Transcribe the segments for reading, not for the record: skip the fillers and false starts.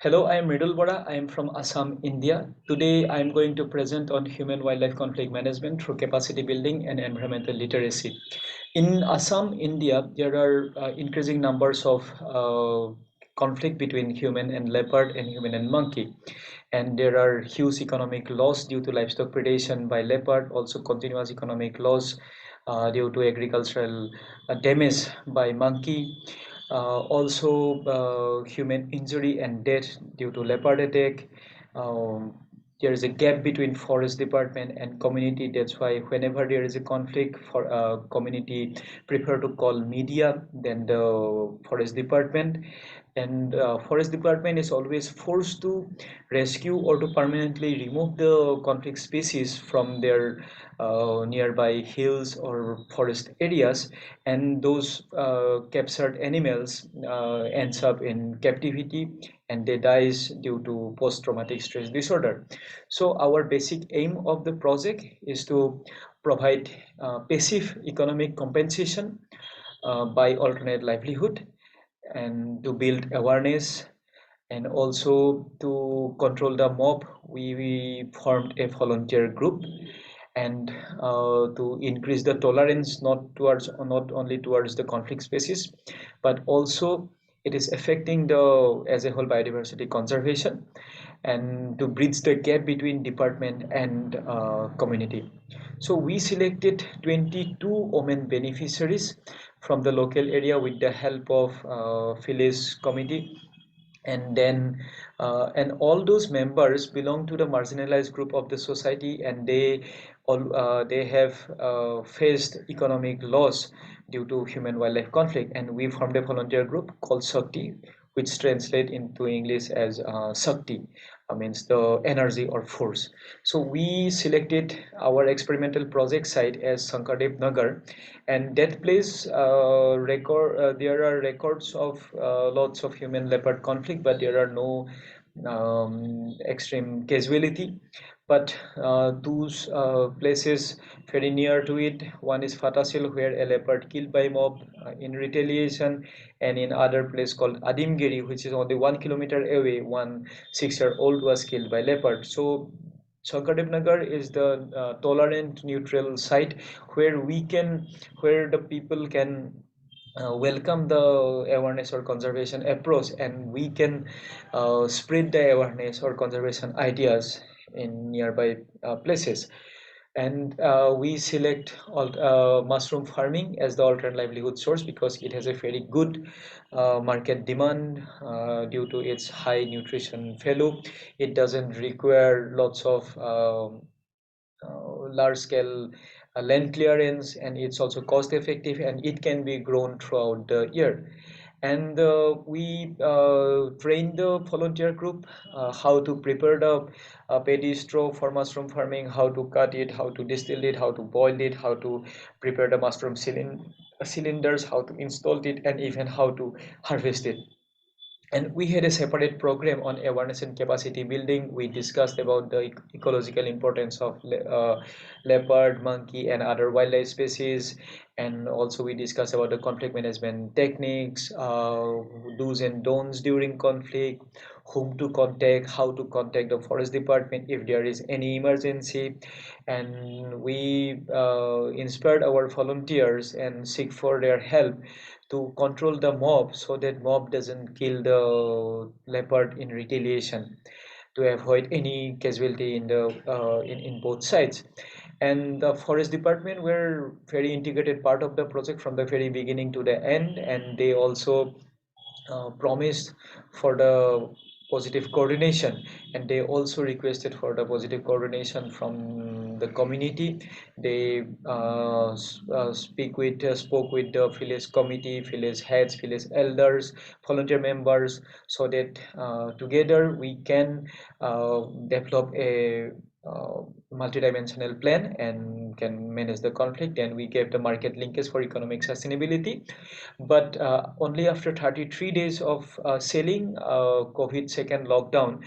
Hello, I am Mridul Bora. I am from Assam, India. Today, I am going to present on human-wildlife conflict management through capacity building and environmental literacy. In Assam, India, there are increasing numbers of conflict between human and leopard and human and monkey. And there are huge economic loss due to livestock predation by leopard, also continuous economic loss due to agricultural damage by monkey. Also, human injury and death due to leopard attack. Um, there is a gap between forest department and community. That's why whenever there is a conflict, for community prefer to call media than the forest department. And forest department is always forced to rescue or to permanently remove the conflict species from their nearby hills or forest areas, and those captured animals ends up in captivity and they dies due to post-traumatic stress disorder. So our basic aim of the project is to provide passive economic compensation by alternate livelihood, and to build awareness, and also to control the mob. We formed a volunteer group, and to increase the tolerance not only towards the conflict species, but also it is affecting the as a whole biodiversity conservation, and to bridge the gap between department and community. So we selected 22 women beneficiaries from the local area with the help of village committee, and then and all those members belong to the marginalized group of the society, and they have faced economic loss due to human wildlife conflict, and we formed a volunteer group called Sakti, which translate into English as Sakti, means the energy or force. So we selected our experimental project site as Sankardev Nagar, and that place there are records of lots of human leopard conflict, but there are no extreme casualty. But those places very near to it, one is Fatasil, where a leopard killed by mob in retaliation, and in other place called Adimgiri, which is only 1 kilometer away, one 6-year-old was killed by leopard. So Sankardev Nagar is the tolerant neutral site where where the people can welcome the awareness or conservation approach, and we can spread the awareness or conservation ideas in nearby places. And we select mushroom farming as the alternate livelihood source because it has a very good market demand due to its high nutrition value. It doesn't require lots of large scale land clearance, and it's also cost effective, and it can be grown throughout the year. And we train the volunteer group how to prepare the paddy straw for mushroom farming, how to cut it, how to distill it, how to boil it, how to prepare the mushroom cylinders, how to install it, and even how to harvest it. And we had a separate program on awareness and capacity building. We discussed about the ecological importance of leopard, monkey, and other wildlife species. And also we discussed about the conflict management techniques, do's and don'ts during conflict, whom to contact, how to contact the forest department if there is any emergency. And we inspired our volunteers and seek for their help to control the mob so that mob doesn't kill the leopard in retaliation, to avoid any casualty in the in both sides. And the forest department were very integrated part of the project from the very beginning to the end, and they also promised for the positive coordination, and they also requested for the positive coordination from the community. They spoke with the village committee, village heads, village elders, volunteer members, so that together we can develop a multidimensional plan and can manage the conflict. And we gave the market linkage for economic sustainability. But only after 33 days of selling, COVID second lockdown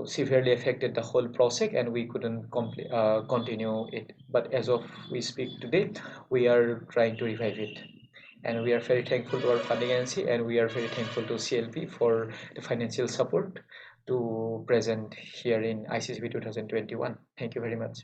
severely affected the whole project, and we couldn't continue it. But as of we speak today, we are trying to revive it. And we are very thankful to our funding agency, and we are very thankful to CLP for the financial support to present here in ICCB 2021. Thank you very much.